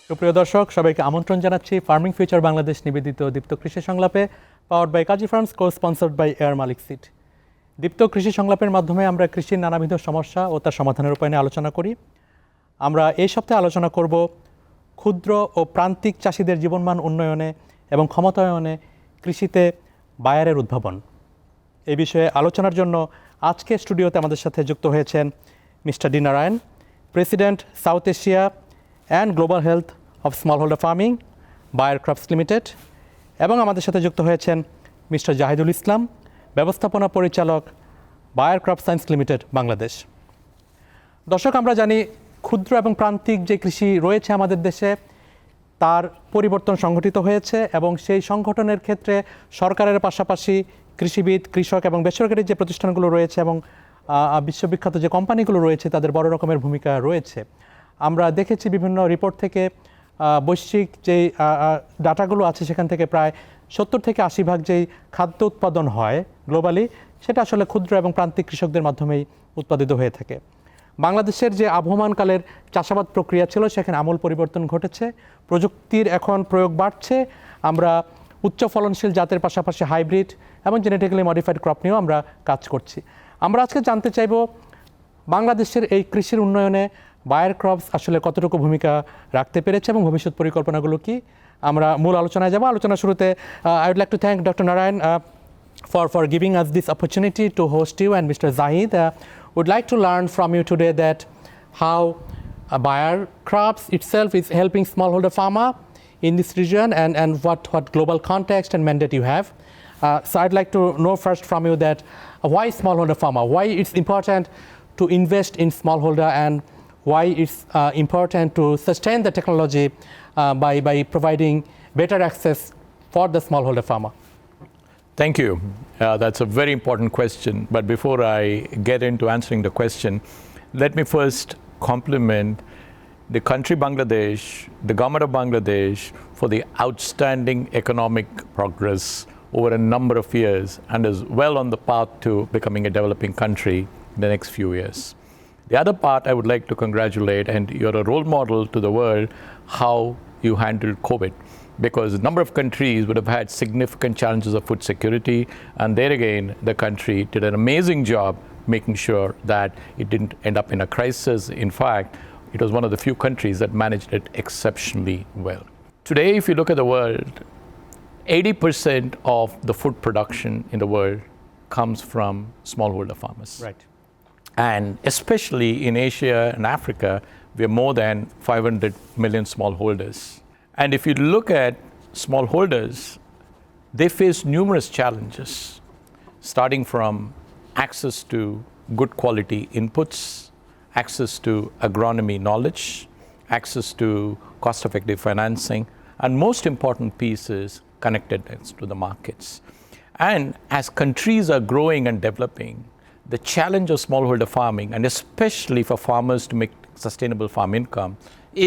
সুপ্রিয় দর্শক, সবাইকে আমন্ত্রণ জানাচ্ছি ফার্মিং ফিউচার বাংলাদেশ নিবেদিত দীপ্ত কৃষি সংলাপে, powered by Kazi farms, co sponsored by এয়ার মালিক সিড। দীপ্ত কৃষি সংলাপের মাধ্যমে আমরা কৃষির নানাবিধ সমস্যা ও তার সমাধানের উপায় নিয়ে আলোচনা করি। আমরা এই সপ্তাহে আলোচনা করব ক্ষুদ্র ও প্রান্তিক চাষিদের জীবনমান উন্নয়নে এবং ক্ষমতায়নে কৃষিতে বায়ারের উদ্ভাবন। এই বিষয়ে আলোচনার জন্য আজকে স্টুডিওতে আমাদের সাথে যুক্ত হয়েছেন mister D Narayan, president South Asia and global health of smallholder farming, Bayer crops limited, এবং আমাদের সাথে যুক্ত হয়েছেন মিস্টার জাহিদুল ইসলাম, ব্যবস্থাপনা পরিচালক, buyer crop science limited, Bangladesh. দর্শক, আমরা জানি ক্ষুদ্র এবং প্রান্তিক যে কৃষি রয়েছে আমাদের দেশে, তার পরিবর্তন সংঘটিত হয়েছে এবং সেই সংগঠনের ক্ষেত্রে সরকারের পাশাপাশি কৃষিবিদ, কৃষক এবং বেসরকারি যে প্রতিষ্ঠানগুলো রয়েছে এবং বিশ্ববিখ্যাত যে কোম্পানিগুলো রয়েছে তাদের বড় রকমের ভূমিকা রয়েছে। আমরা দেখেছি বিভিন্ন রিপোর্ট থেকে, বৈশ্বিক যেই ডাটাগুলো আছে সেখান থেকে প্রায় 70 থেকে 80% যেই খাদ্য উৎপাদন হয় গ্লোবালি, সেটা আসলে ক্ষুদ্র এবং প্রান্তিক কৃষকদের মাধ্যমেই উৎপাদিত হয়ে থাকে। বাংলাদেশের যে আবহমানকালের চাষাবাদ প্রক্রিয়া ছিল সেখানে আমূল পরিবর্তন ঘটেছে, প্রযুক্তির এখন প্রয়োগ বাড়ছে। আমরা উচ্চ ফলনশীল জাতের পাশাপাশি হাইব্রিড এবং জেনেটিক্যালি মডিফাইড ক্রপ নিয়েও আমরা কাজ করছি। আমরা আজকে জানতে চাইব বাংলাদেশের এই কৃষির উন্নয়নে বায়ার ক্রপস আসলে কতটুকু ভূমিকা রাখতে পেরেছে এবং ভবিষ্যৎ পরিকল্পনাগুলো কি। আমরা মূল আলোচনায় যাব। আলোচনা শুরুতে I would like to thank doctor Narayan for giving us this opportunity to host you, and Mr. Zahid would like to learn from you today that how Bayer crops itself is helping smallholder farmer in this region, and what global context and mandate you have. So I'd like to know first from you that why smallholder farmer, why it's important to invest in smallholder, and why it's important to sustain the technology by providing better access for the smallholder farmer. Thank you. That's a very important question. But before I get into answering the question, let me first compliment the country Bangladesh, the government of Bangladesh, for the outstanding economic progress over a number of years, and is well on the path to becoming a developing country in the next few years. The other part I would like to congratulate, and you're a role model to the world, how you handled COVID. Because a number of countries would have had significant challenges of food security, and there again, the country did an amazing job making sure that it didn't end up in a crisis. In fact, it was one of the few countries that managed it exceptionally well. Today, if you look at the world, 80% of the food production in the world comes from smallholder farmers. Right. And especially in Asia and Africa, we are more than 500 million smallholders. And if you look at smallholders, they face numerous challenges, starting from access to good quality inputs, access to agronomy knowledge, access to cost-effective financing, and most important piece is connectedness to the markets. And as countries are growing and developing, the challenge of smallholder farming, and especially for farmers to make sustainable farm income,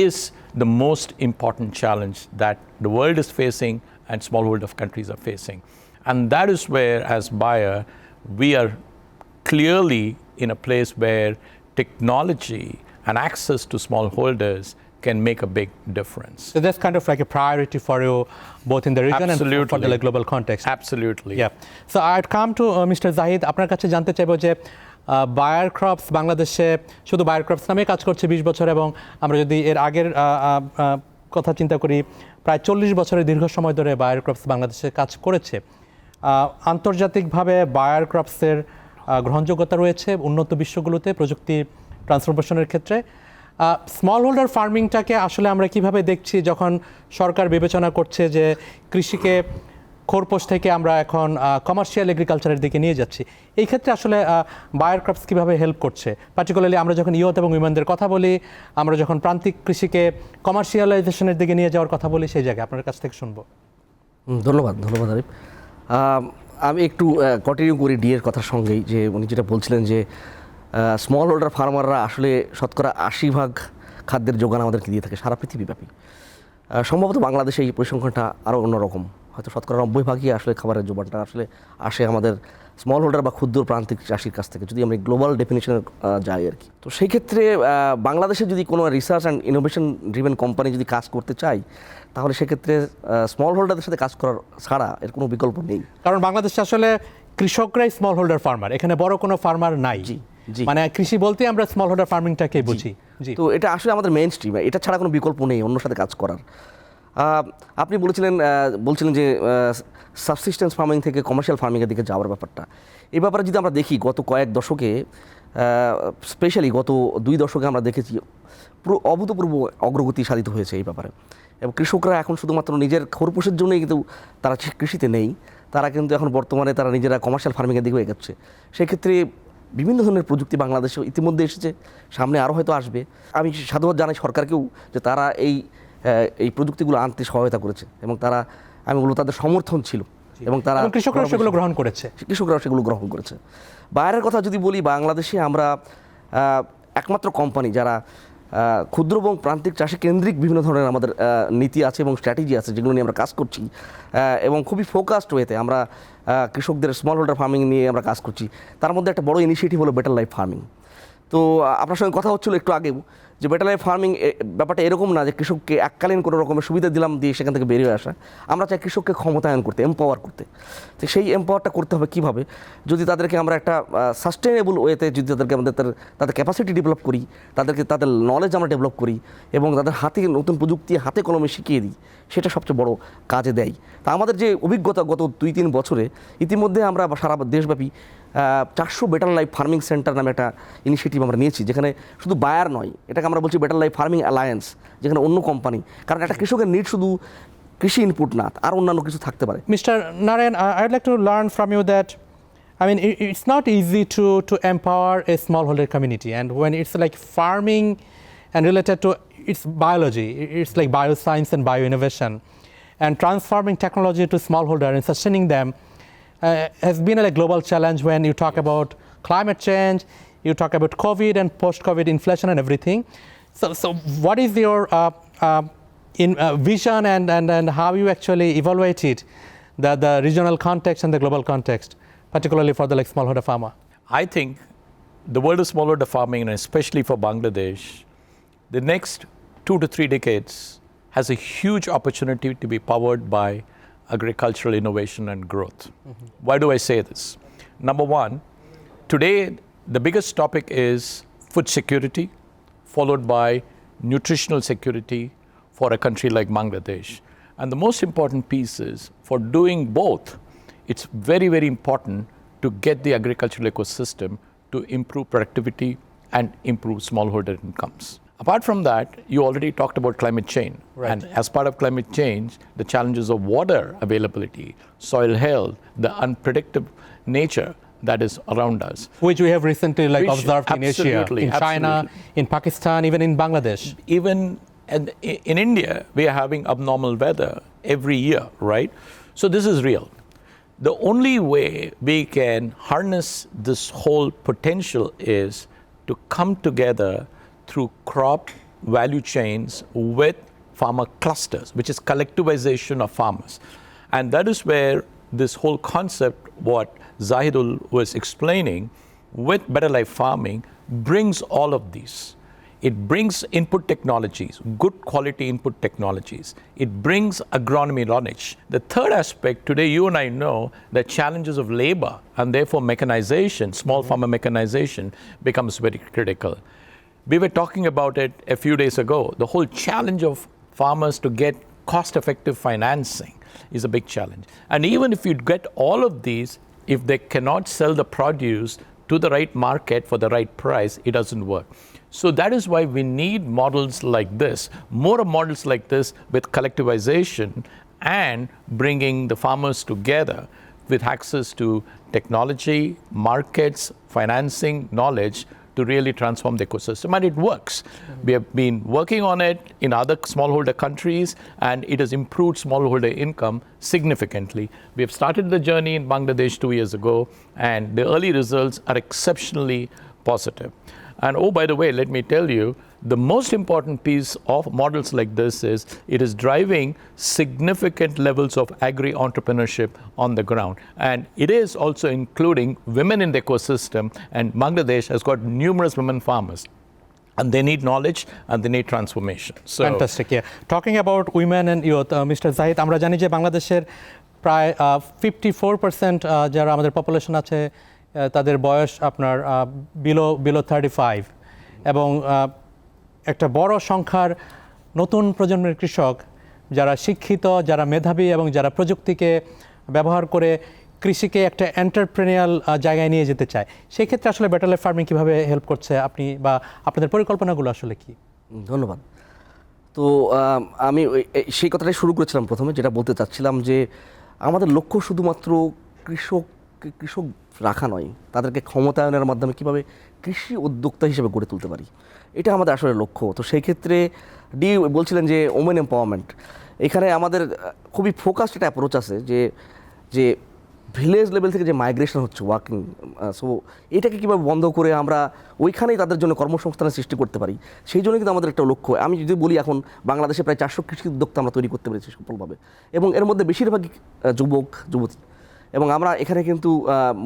is the most important challenge that the world is facing and smallholder countries are facing. And that is where, as Bayer, we are clearly in a place where technology and access to smallholders can make a big difference. So that's kind of like a priority for you, both in the region Absolutely. and for the global context. Absolutely. Yeah. So I'd come to Mr. Zahid. আপনার কাছে জানতে চাইবো যে buyer crops বাংলাদেশে শুধু buyer crops নামে কাজ করছে 20 বছর, এবং আমরা যদি এর আগের কথা চিন্তা করি, প্রায় 40 বছরের দীর্ঘ সময় ধরে বায়ার ক্রপস বাংলাদেশে কাজ করেছে। আন্তর্জাতিকভাবে বায়ার ক্রপসের গ্রহণযোগ্যতা রয়েছে উন্নত বিশ্বগুলোতে প্রযুক্তি ট্রান্সফরমেশনের ক্ষেত্রে। স্মল হোল্ডার ফার্মিংটাকে আসলে আমরা কিভাবে দেখছি যখন সরকার বিবেচনা করছে যে কৃষিকে খোরপোশ থেকে আমরা এখন কমার্শিয়াল এগ্রিকালচারের দিকে নিয়ে যাচ্ছি, এই ক্ষেত্রে আসলে বায়ার ক্রপস কীভাবে হেল্প করছে? পার্টিকুলারলি আমরা যখন ইয়ুথ এবং উইমেনদের কথা বলি, আমরা যখন প্রান্তিক কৃষিকে কমার্শিয়ালাইজেশনের দিকে নিয়ে যাওয়ার কথা বলি, সেই জায়গায় আপনার কাছ থেকে শুনবো। ধন্যবাদ আরিফ। আমি একটু কন্টিনিউ করি ডিএর কথার সঙ্গেই, যে উনি যেটা বলছিলেন যে স্মল হোল্ডার ফার্মাররা আসলে শতকরা 80% খাদ্যের যোগান আমাদেরকে দিয়ে থাকে সারা পৃথিবীব্যাপী। সম্ভবত বাংলাদেশে এই পরিসংখ্যানটা আরও অন্যরকম, হয়তো শতকরা 90% আসলে খাবারের যোগানটা আসলে আসে আমাদের স্মল হোল্ডার বা ক্ষুদ্র প্রান্তিক চাষির কাছ থেকে, যদি আমরা গ্লোবাল ডেফিনেশনে যাই আর কি। তো সেই ক্ষেত্রে বাংলাদেশে যদি কোনো research and innovation driven company যদি কাজ করতে চাই, তাহলে সেক্ষেত্রে স্মল হোল্ডারদের সাথে কাজ করার ছাড়া এর কোনো বিকল্প নেই। কারণ বাংলাদেশে আসলে কৃষকরাই স্মল হোল্ডার ফার্মার, এখানে বড় কোনো ফার্মার নাই। জি। মানে কৃষি বলতে আমরা স্মল হোল্ডার ফার্মিংটাকে বুঝি। জি। তো এটা আসলে আমাদের মেইন স্ট্রিম, এটা ছাড়া কোনো বিকল্প নেই অন্য সাথে কাজ করার। আপনি বলছিলেন যে সাবসিস্টেন্স ফার্মিং থেকে কমার্শিয়াল ফার্মিংয়ের দিকে যাওয়ার ব্যাপারটা, এই ব্যাপারে যদি আমরা দেখি গত কয়েক দশকে, স্পেশালি গত 2 দশকে আমরা দেখেছি পুরো অভূতপূর্ব অগ্রগতি সাধিত হয়েছে এই ব্যাপারে। এবং কৃষকরা এখন শুধুমাত্র নিজের খরপোশের জন্যই কিন্তু তারা কৃষিতে নেই, তারা কিন্তু এখন বর্তমানে তারা নিজেরা কমার্শিয়াল ফার্মিংয়ের দিকেও এগোচ্ছে। সেক্ষেত্রে বিভিন্ন ধরনের প্রযুক্তি বাংলাদেশে ইতিমধ্যে এসেছে, সামনে আরও হয়তো আসবে। আমি সাধুবাদ জানাই সরকারকেও যে তারা এই প্রযুক্তিগুলো আনতে সহায়তা করেছে, এবং আমি বলবো তাদের সমর্থন ছিল, এবং তারা কৃষকরা সেগুলো গ্রহণ করেছে। বাইরের কথা যদি বলি, বাংলাদেশে আমরা একমাত্র কোম্পানি যারা ক্ষুদ্র এবং প্রান্তিক চাষি কেন্দ্রিক বিভিন্ন ধরনের আমাদের নীতি আছে এবং স্ট্র্যাটেজি আছে, যেগুলো নিয়ে আমরা কাজ করছি, এবং খুবই ফোকাসড ওয়েতে আমরা কৃষকদের স্মল হোল্ডার ফার্মিং নিয়ে আমরা কাজ করছি। তার মধ্যে একটা বড় ইনিশিয়েটিভ হলো বেটার লাইফ ফার্মিং। তো আপনার সঙ্গে কথা হচ্ছিল একটু আগেও যে বেটার লাইফ ফার্মিং ব্যাপারটা এরকম না যে কৃষককে এককালীন কোনো রকমের সুবিধা দিলাম দিয়ে সেখান থেকে বেরিয়ে আসা। আমরা চাই কৃষককে ক্ষমতায়ন করতে, এম্পাওয়ার করতে। তো সেই এম্পাওয়ারটা করতে হবে কীভাবে? যদি তাদেরকে আমরা একটা সাস্টেনেবল ওয়েতে যদি তাদেরকে তাদের ক্যাপাসিটি ডেভেলপ করি, তাদের নলেজ আমরা ডেভেলপ করি, এবং তাদের হাতে নতুন প্রযুক্তি হাতে কলমে শিখিয়ে দিই, সেটা সবচেয়ে বড় কাজে দেয়। তা আমাদের যে অভিজ্ঞতা গত 2-3 বছরে, ইতিমধ্যে আমরা সারা দেশব্যাপী 400 বেটার লাইফ ফার্মিং সেন্টার নামে একটা ইনিশিয়েটিভ আমরা নিয়েছি, যেখানে শুধু বায়ার নয়, এটাকে আমরা বলছি বেটার লাইফ ফার্মিং অ্যালায়েন্স, যেখানে অন্য কোম্পানি, কারণ একটা কৃষকের নিড শুধু কৃষি ইনপুট না, আর অন্যান্য কিছু থাকতে পারে। Mr. Narayan, I'd like to learn from you that, I mean, it's not easy to empower a smallholder community, and when it's like farming and related to its biology, it's like bioscience and bioinnovation, and transforming technology to smallholder and sustaining them has been a global challenge when you talk about climate change, you talk about COVID and post-COVID inflation and everything. So what is your vision and how you actually evaluated the regional context and the global context, particularly for the smallholder farmer? I think the world of smallholder farming, and especially for Bangladesh, the next 2 to 3 decades has a huge opportunity to be powered by agricultural innovation and growth. Why do I say this? Number one, today the biggest topic is food security, followed by nutritional security for a country like Bangladesh. And the most important piece is, for doing both, it's very, very important to get the agricultural ecosystem to improve productivity and improve smallholder incomes. Apart from that, you already talked about climate change. Right. And as part of climate change, the challenges of water availability, soil health, the unpredictable nature that is around us. Which we have recently observed in Asia, in China, in Pakistan, even in Bangladesh. Even in India, we are having abnormal weather every year, right? So this is real. The only way we can harness this whole potential is to come together through crop value chains with farmer clusters, which is collectivization of farmers. And that is where this whole concept, what Zahidul was explaining, with better life farming, brings all of these. It brings input technologies, good quality input technologies. It brings agronomy knowledge. The third aspect, today you and I know the challenges of labor, and therefore mechanization, small farmer mechanization, becomes very critical. We were talking about it a few days ago. The whole challenge of farmers to get cost-effective financing is a big challenge. And even if you get all of these, if they cannot sell the produce to the right market for the right price, it doesn't work. So that is why we need models like this, more models like this with collectivization and bringing the farmers together with access to technology, markets, financing, knowledge, to really transform the ecosystem, and it works. We have been working on it in other smallholder countries, and it has improved smallholder income significantly. We have started the journey in Bangladesh 2 years ago, and the early results are exceptionally positive. And oh, by the way, let me tell you, The most important piece of models like this is it is driving significant levels of agri-entrepreneurship on the ground. And it is also including women in the ecosystem, and Bangladesh has got numerous women farmers. And they need knowledge and they need transformation. So, Fantastic, yeah. Talking about women and youth, Mr. Zahid, আমরা জানি যে বাংলাদেশের প্রায় 54% যারা আমাদের population আছে তাদের বয়স আপনার বিলো 35 এবং একটা বড় সংখ্যার নতুন প্রজন্মের কৃষক যারা শিক্ষিত, যারা মেধাবী এবং যারা প্রযুক্তিকে ব্যবহার করে কৃষিকে একটা এন্টারপ্রেনিয়াল জায়গায় নিয়ে যেতে চায়, সেই ক্ষেত্রে আসলে বেটার লাইফ ফার্মিং কীভাবে হেল্প করছে আপনি বা আপনাদের পরিকল্পনাগুলো আসলে কি? ধন্যবাদ। তো আমি সেই কথাটাই শুরু করেছিলাম প্রথমে, যেটা বলতে চাচ্ছিলাম যে আমাদের লক্ষ্য শুধুমাত্র কৃষক রাখা নয়, তাদেরকে ক্ষমতায়নের মাধ্যমে কীভাবে কৃষি উদ্যোক্তা হিসেবে গড়ে তুলতে পারি, এটা আমাদের আসলে লক্ষ্য। তো সেই ক্ষেত্রে বলছিলেন যে ওমেন এম্পাওয়ারমেন্ট, এখানে আমাদের খুবই ফোকাসড একটা অ্যাপ্রোচ আছে যে ভিলেজ লেভেল থেকে যে মাইগ্রেশন হচ্ছে ওয়ার্কিং, সো এটাকে কীভাবে বন্ধ করে আমরা ওইখানেই তাদের জন্য কর্মসংস্থানের সৃষ্টি করতে পারি, সেই জন্য কিন্তু আমাদের একটা লক্ষ্য। আমি যদি বলি, এখন বাংলাদেশে প্রায় 400 কৃষি উদ্যোক্তা আমরা তৈরি করতে পেরেছি সফলভাবে, এবং এর মধ্যে বেশিরভাগই যুবতী, এবং আমরা এখানে কিন্তু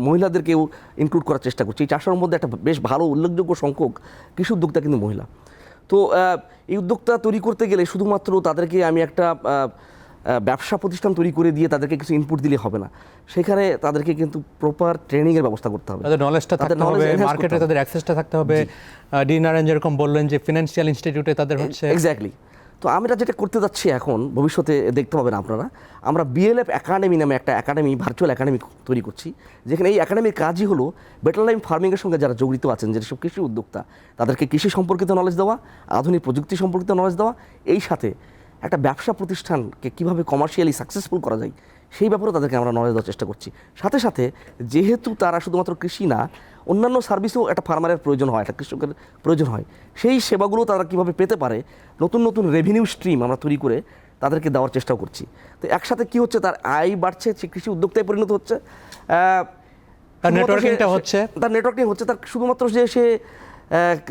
মহিলাদেরকেও ইনক্লুড করার চেষ্টা করছি। এই 400-এর মধ্যে একটা বেশ ভালো উল্লেখযোগ্য সংখ্যক কৃষি উদ্যোক্তা কিন্তু মহিলা। তো এই উদ্যোক্তা তৈরি করতে গেলে শুধুমাত্র তাদেরকে আমি একটা ব্যবসা প্রতিষ্ঠান তৈরি করে দিয়ে তাদেরকে কিছু ইনপুট দিলে হবে না, সেখানে তাদেরকে কিন্তু প্রপার ট্রেনিংয়ের ব্যবস্থা করতে হবে, তাদের নলেজটা থাকতে হবে, মার্কেটে তাদের অ্যাক্সেসটা থাকতে হবে। ডিনারেন যেরকম বললেন যে ফিনান্সিয়াল ইনস্টিটিউটে তাদের হচ্ছে এক্স্যাক্টলি। তো আমরা যেটা করতে যাচ্ছি এখন, ভবিষ্যতে দেখতে পাবেন আপনারা, আমরা বিএলএফ একাডেমি নামে একটা একাডেমি, ভার্চুয়াল একাডেমি তৈরি করছি, যেখানে এই একাডেমির কাজই হলো বেটার লাইফ ফার্মিংয়ের সঙ্গে যারা জড়িত আছেন, যেসব কৃষি উদ্যোক্তা, তাদেরকে কৃষি সম্পর্কিত নলেজ দেওয়া, আধুনিক প্রযুক্তি সম্পর্কিত নলেজ দেওয়া, এই সাথে একটা ব্যবসা প্রতিষ্ঠানকে কীভাবে কমার্শিয়ালি সাকসেসফুল করা যায় সেই ব্যাপারেও তাদেরকে আমরা নলেজ দেওয়ার চেষ্টা করছি। সাথে সাথে যেহেতু তারা শুধুমাত্র কৃষি না, অন্যান্য সার্ভিসেও একটা ফার্মারের প্রয়োজন হয়, একটা কৃষকের প্রয়োজন হয়, সেই সেবাগুলো তারা কীভাবে পেতে পারে, নতুন নতুন রেভিনিউ স্ট্রিম আমরা তৈরি করে তাদেরকে দেওয়ার চেষ্টাও করছি। তো একসাথে কী হচ্ছে, তার আয় বাড়ছে, সে কৃষি উদ্যোক্তায় পরিণত হচ্ছে, তার নেটওয়ার্কিংটা হচ্ছে, তার শুধুমাত্র যে সে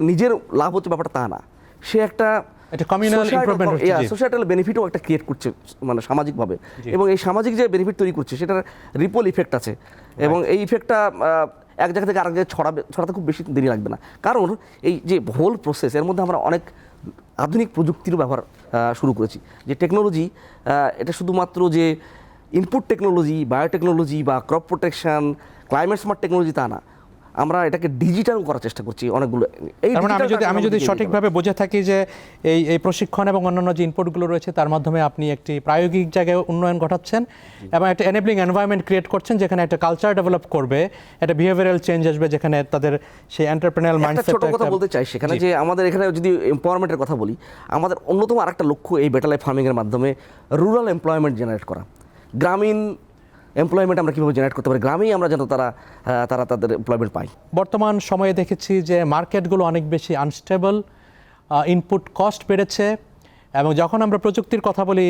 নিজের লাভ হচ্ছে ব্যাপারটা তা না, সে একটা সোশ্যাল বেনিফিটও একটা ক্রিয়েট করছে, মানে সামাজিকভাবে, এবং এই সামাজিক যে বেনিফিট তৈরি করছে সেটার রিপল ইফেক্ট আছে, এবং এই ইফেক্টটা এক জায়গা থেকে আরেক জায়গায় ছড়াতে খুব বেশি দেরি লাগবে না। কারণ এই যে হোল প্রসেস, এর মধ্যে আমরা অনেক আধুনিক প্রযুক্তিরও ব্যবহার শুরু করেছি। যে টেকনোলজি, এটা শুধুমাত্র যে ইনপুট টেকনোলজি, বায়োটেকনোলজি বা crop protection, climate smart technology তা না, আমরা এটাকে ডিজিটাল করার চেষ্টা করছি অনেকগুলো। আমি যদি সঠিকভাবে বুঝে থাকি যে এই প্রশিক্ষণ এবং অন্যান্য যে ইনপুটগুলো রয়েছে তার মাধ্যমে আপনি একটি প্রায়োগিক জায়গায় উন্নয়ন ঘটাচ্ছেন এবং একটা এনেবলিং এনভায়রনমেন্ট ক্রিয়েট করছেন, যেখানে একটা কালচার ডেভেলপ করবে, একটা বিহেভিয়ারাল চেঞ্জ আসবে, যেখানে তাদের সেই এন্টারপ্রেনিউরিয়াল মাইন্ডসেট। ছোট কথা বলতে চাই সেখানে, যে আমাদের এখানে যদি এমপাওয়ারমেন্টের কথা বলি, আমাদের অন্যতম আরেকটা লক্ষ্য এই বেটার লাইফ ফার্মিংয়ের মাধ্যমে রুরাল এমপ্লয়মেন্ট জেনারেট করা। গ্রামীণ এমপ্লয়মেন্ট আমরা কীভাবে জেনারেট করতে পারি, গ্রামেই আমরা যেন তারা তাদের এমপ্লয়মেন্ট পায়। বর্তমান সময়ে দেখেছি যে মার্কেটগুলো অনেক বেশি আনস্টেবল, ইনপুট কস্ট বেড়েছে, এবং যখন আমরা প্রযুক্তির কথা বলি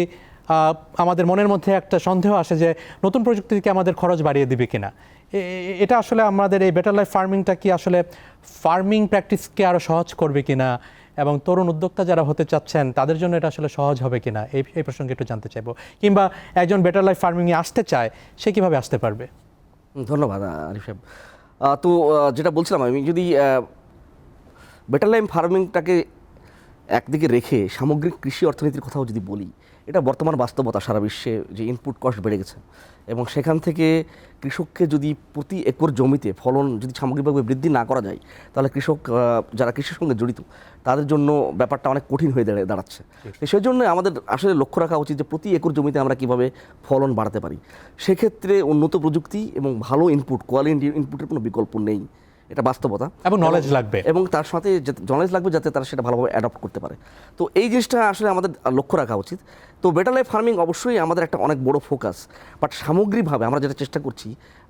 আমাদের মনের মধ্যে একটা সন্দেহ আসে যে নতুন প্রযুক্তি থেকে আমাদের খরচ বাড়িয়ে দিবে কিনা। এটা আসলে আমাদের এই বেটার লাইফ ফার্মিংটা কি আসলে ফার্মিং প্র্যাকটিসকে আরও সহজ করবে কিনা, এবং তরুণ উদ্যোক্তা যারা হতে চাচ্ছেন তাদের জন্য এটা আসলে সহজ হবে কিনা, এই প্রসঙ্গে একটু জানতে চাইবো। কিংবা একজন বেটার লাইফ ফার্মিংয়ে আসতে চায়, সে কীভাবে আসতে পারবে? ধন্যবাদ আরিফ সাহেব। তো যেটা বলছিলাম, আমি যদি বেটার লাইফ ফার্মিংটাকে একদিকে রেখে সামগ্রিক কৃষি অর্থনীতির কথাও যদি বলি, এটা বর্তমান বাস্তবতা, সারা বিশ্বে যে ইনপুট কস্ট বেড়ে গেছে, এবং সেখান থেকে কৃষককে যদি প্রতি একর জমিতে ফলন যদি সামগ্রিকভাবে বৃদ্ধি না করা যায়, তাহলে কৃষক যারা কৃষির সঙ্গে জড়িত তাদের জন্য ব্যাপারটা অনেক কঠিন হয়ে দাঁড়াচ্ছে। সেই জন্য আমাদের আসলে লক্ষ্য রাখা উচিত যে প্রতি একর জমিতে আমরা কীভাবে ফলন বাড়াতে পারি। সেক্ষেত্রে উন্নত প্রযুক্তি এবং ভালো ইনপুট, কোয়ালিটি ইনপুটের কোনো বিকল্প নেই, এটা বাস্তবতা, এবং নলেজ লাগবে, এবং তার সাথে নলেজ লাগবে যাতে তারা সেটা ভালোভাবে অ্যাডপ্ট করতে পারে। তো এই জিনিসটা আসলে আমাদের লক্ষ্য রাখা উচিত। তো বেটার লাইফ ফার্মিং অবশ্যই আমাদের একটা অনেক বড় ফোকাস, বাট সামগ্রিকভাবে আমরা যেটা চেষ্টা করছি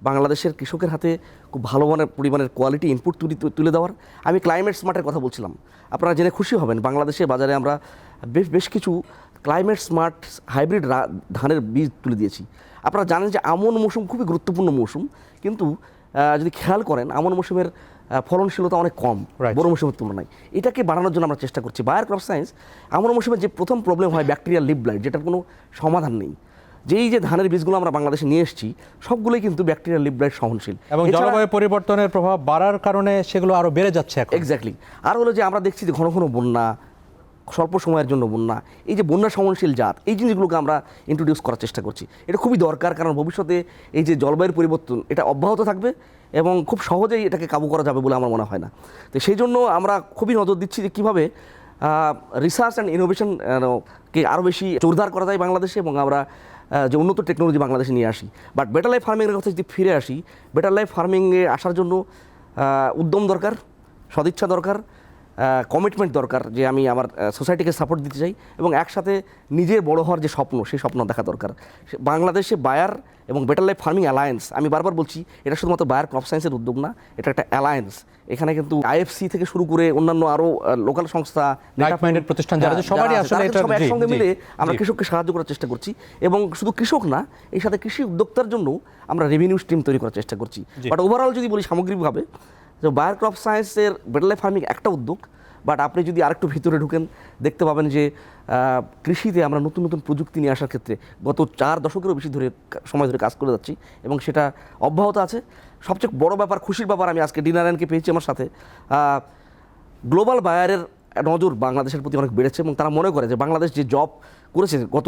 বাংলাদেশের কৃষকের হাতে খুব ভালো পরিমাণের কোয়ালিটি ইনপুট তুলে দেওয়ার। আমি ক্লাইমেট স্মার্টের কথা বলছিলাম, আপনারা জেনে খুশি হবেন বাংলাদেশের বাজারে আমরা বেশ কিছু ক্লাইমেট স্মার্ট হাইব্রিড ধানের বীজ তুলে দিয়েছি। আপনারা জানেন যে আমন মৌসুম খুবই গুরুত্বপূর্ণ মৌসুম, কিন্তু যদি খেয়াল করেন আমন মৌসুমের ফলনশীলতা অনেক কম Right. বড় মৌসুমের তুলনায়। এটাকে বাড়ানোর জন্য আমরা চেষ্টা করছি। বায়ার ক্রপ সায়েন্স এমন মৌসুমে যে প্রথম প্রবলেম হয় ব্যাকটেরিয়াল লিভ ব্লাইট, যেটার কোনো সমাধান নেই। যেই যে ধানের বীজগুলো আমরা বাংলাদেশে নিয়ে এসেছি সবগুলোই কিন্তু ব্যাকটেরিয়াল লিভ ব্লাইট সহনশীল এবং জলবায়ু পরিবর্তনের প্রভাব বাড়ার কারণে সেগুলো আরো বেড়ে যাচ্ছে এখন। এক্স্যাক্টলি। আর হলো যে আমরা দেখছি যে ঘন ঘন বন্যা, স্বল্প সময়ের জন্য বন্যা, এই যে বন্যা সহনশীল জাত, এই জিনিসগুলোকে আমরা ইন্ট্রোডিউস করার চেষ্টা করছি। এটা খুবই দরকার, কারণ ভবিষ্যতে এই যে জলবায়ুর পরিবর্তন এটা অব্যাহত থাকবে এবং খুব সহজেই এটাকে কাবু করা যাবে বলে আমার মনে হয় না। তো সেই জন্য আমরা খুবই নজর দিচ্ছি যে কীভাবে রিসার্চ অ্যান্ড ইনোভেশন কে আরও বেশি জোরদার করা যায় বাংলাদেশে, এবং আমরা যে উন্নত টেকনোলজি বাংলাদেশে নিয়ে আসি। বাট বেটার লাইফ ফার্মিংয়ের কথা যদি ফিরে আসি, বেটার লাইফ ফার্মিংয়ে আসার জন্য উদ্যম দরকার, সদিচ্ছা দরকার, কমিটমেন্ট দরকার, যে আমি আমার সোসাইটিকে সাপোর্ট দিতে চাই এবং একসাথে নিজের বড় হওয়ার যে স্বপ্ন, সেই স্বপ্ন দেখা দরকার। বাংলাদেশে বায়ার এবং বেটার লাইফ ফার্মিং অ্যালায়েন্স, আমি বারবার বলছি এটা শুধুমাত্র বায়ার ক্রপ সায়েন্সের উদ্যোগ না, এটা একটা অ্যালায়েন্স। এখানে কিন্তু আইএফসি থেকে শুরু করে অন্যান্য আরও লোকাল সংস্থা, প্রতিষ্ঠান যারা সবারই আসলে এটা সবাই একসঙ্গে মিলে আমরা কৃষককে সাহায্য করার চেষ্টা করছি। এবং শুধু কৃষক না, এই সাথে কৃষি উদ্যোক্তার জন্য আমরা রেভিনিউ স্ট্রিম তৈরি করার চেষ্টা করছি। বাট ওভারঅল যদি বলি সামগ্রিকভাবে, তো বায়ার ক্রপ সায়েন্সের বেটার লাইফ ফার্মিং একটা উদ্যোগ, বাট আপনি যদি আরেকটু ভিতরে ঢুকেন দেখতে পাবেন যে কৃষিতে আমরা নতুন নতুন প্রযুক্তি নিয়ে আসার ক্ষেত্রে গত 4 দশকেরও বেশি সময় ধরে কাজ করে যাচ্ছি এবং সেটা অব্যাহত আছে। সবচেয়ে বড় ব্যাপার, খুশির ব্যাপার, আমি আজকে ডিনারায়নকে পেয়েছি আমার সাথে। গ্লোবাল বায়ারের নজর বাংলাদেশের প্রতি অনেক বেড়েছে এবং তারা মনে করে যে বাংলাদেশ যে জব করেছে গত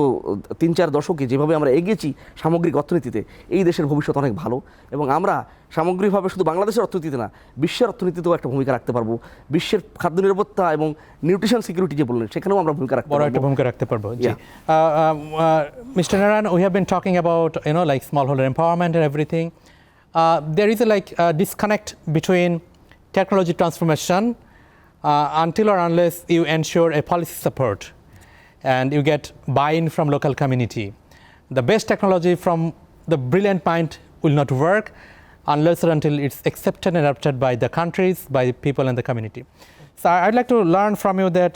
3-4 দশকে, যেভাবে আমরা এগিয়েছি সামগ্রিক অর্থনীতিতে, এই দেশের ভবিষ্যৎ অনেক ভালো এবং আমরা সামগ্রিকভাবে শুধু বাংলাদেশের অর্থনীতিতে না, বিশ্বের অর্থনীতিতেও একটা ভূমিকা রাখতে পারবো। বিশ্বের খাদ্য নিরাপত্তা এবং নিউট্রিশন সিকিউরিটি যে বললেন, সেখানেও আমরা বড় একটা ভূমিকা রাখতে পারবো। Mr. Narayan, we have been talking about like smallholder empowerment and everything. There is a disconnect between technology transformation until or unless you ensure a policy support and you get buy-in from local community. The best technology from the brilliant mind will not work unless or until it's accepted and adopted by the countries, by the people and the community. So I'd like to learn from you that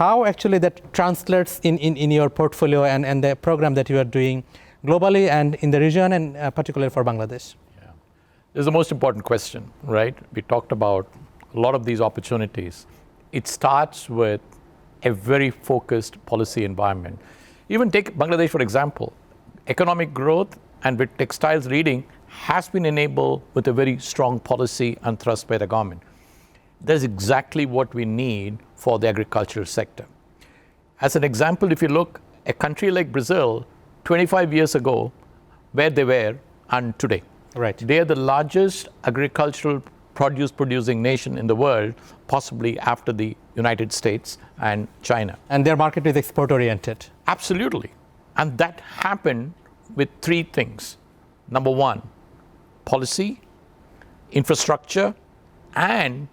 how actually that translates in your portfolio and the program that you are doing globally and in the region and particularly for Bangladesh. Yeah. This is the most important question, right? We talked about a lot of these opportunities. It starts with a very focused policy environment. Even take Bangladesh, for example. Economic growth and with textiles leading has been enabled with a very strong policy and thrust by the government. That's exactly what we need for the agricultural sector. As an example, if you look, a country like Brazil, 25 years ago, where they were and today. Right. They are the largest agricultural produce producing nation in the world, possibly after the United States and China. And their market is export oriented. Absolutely. And that happened with 3 things. Number 1, policy, infrastructure, and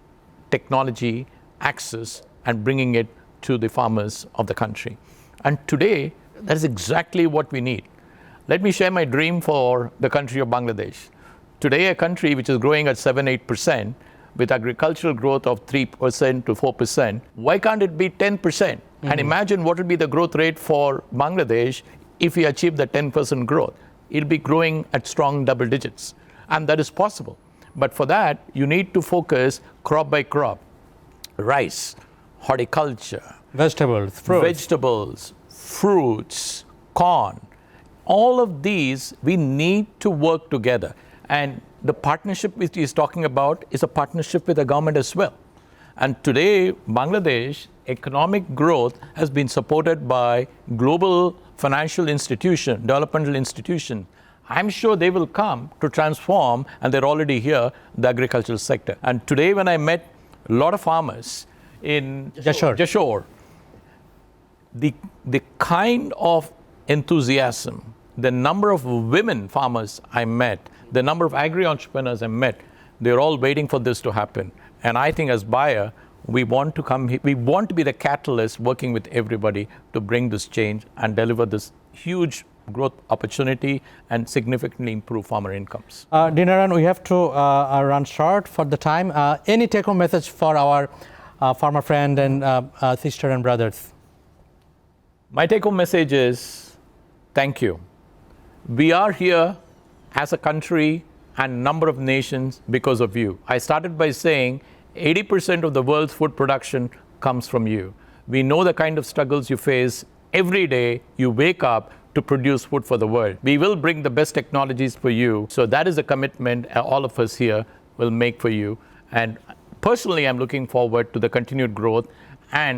technology access, and bringing it to the farmers of the country. And today, that is exactly what we need. Let me share my dream for the country of Bangladesh. Today, a country which is growing at 7-8% with agricultural growth of 3% to 4%, why can't it be 10%? And imagine what will be the growth rate for Bangladesh if we achieve the 10% growth. It'll be growing at strong double digits. And that is possible. But for that, you need to focus crop by crop. Rice, horticulture, Vegetables, fruits, corn. All of these, we need to work together. And the partnership which he is talking about is a partnership with the government as well. And today, Bangladesh economic growth has been supported by global financial institution, developmental institution. I'm sure they will come to transform, and they're already here, the agricultural sector. And today when I met a lot of farmers in Jashore, the kind of enthusiasm, the number of women farmers I met, the number of agri-entrepreneurs I met, they're all waiting for this to happen. And I think as buyer, we want to be the catalyst working with everybody to bring this change and deliver this huge growth opportunity and significantly improve farmer incomes. Dinaran, we have to run short for the time. Any take-home message for our farmer friend and sister and brothers? My take-home message is, thank you. We are here as a country and number of nations because of you. I started by saying 80% of the world's food production comes from you. We know the kind of struggles you face every day. You wake up to produce food for the world. We will bring the best technologies for you. So that is a commitment all of us here will make for you. And personally, I'm looking forward to the continued growth and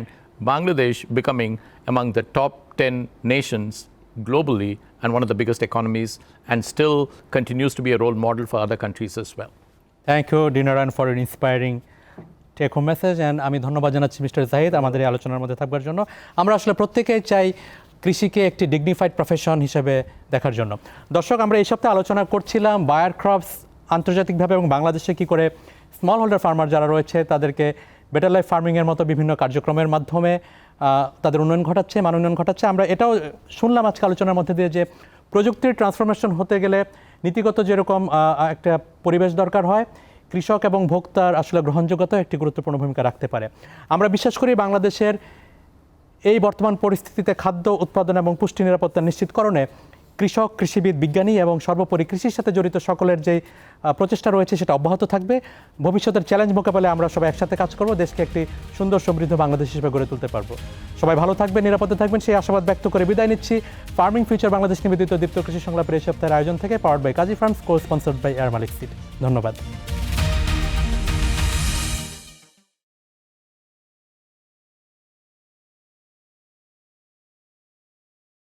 Bangladesh becoming among the top 10 nations globally and one of the biggest economies, and still continues to be a role model for other countries as well. Thank you ডিনারান for in inspiring take home message. And আমি ধন্যবাদ জানাচ্ছি mister Zahid আমাদের এই আলোচনার মধ্যে থাকবার জন্য। আমরা আসলে প্রত্যেকেই চাই কৃষিকে একটি ডিগনিফাইড প্রফেশন হিসেবে দেখার জন্য। দর্শক, আমরা এই সপ্তাহে আলোচনা করছিলাম বায়ার ক্রপস আন্তর্জাতিকভাবে এবং বাংলাদেশে কী করে স্মল হোল্ডার ফার্মার যারা রয়েছে তাদেরকে বেটার লাইফ ফার্মিংয়ের মতো বিভিন্ন কার্যক্রমের মাধ্যমে তাদের উন্নয়ন ঘটাচ্ছে, মান উন্নয়ন ঘটাচ্ছে। আমরা এটাও শুনলাম আজকে আলোচনার মধ্যে দিয়ে যে প্রযুক্তির ট্রান্সফরমেশন হতে গেলে নীতিগত যেরকম একটা পরিবেশ দরকার হয়, কৃষক এবং ভোক্তার আসলে গ্রহণযোগ্যতা একটি গুরুত্বপূর্ণ ভূমিকা রাখতে পারে। আমরা বিশ্বাস করি বাংলাদেশের এই বর্তমান পরিস্থিতিতে খাদ্য উৎপাদন এবং পুষ্টি নিরাপত্তা নিশ্চিতকরণে কৃষক, কৃষিবিদ, বিজ্ঞানী এবং সর্বোপরি কৃষির সাথে জড়িত সকলের যে প্রচেষ্টা রয়েছে সেটা অব্যাহত থাকবে। ভবিষ্যতের চ্যালেঞ্জ মোকাবেলায় আমরা সবাই একসাথে কাজ করব, দেশকে একটি সুন্দর সমৃদ্ধ বাংলাদেশ হিসেবে গড়ে তুলতে পারবো। সবাই ভালো থাকবেন, নিরাপদে থাকবেন, সেই আশাবাদ ব্যক্ত করে বিদায় নিচ্ছি। ফার্মিং ফিউচার বাংলাদেশ নিবেদিত দীপ্ত কৃষি সংলাপের এই সপ্তাহের আয়োজন থেকে, powered by Kazi farms, co sponsored by এয়ার মালিক সিট। ধন্যবাদ।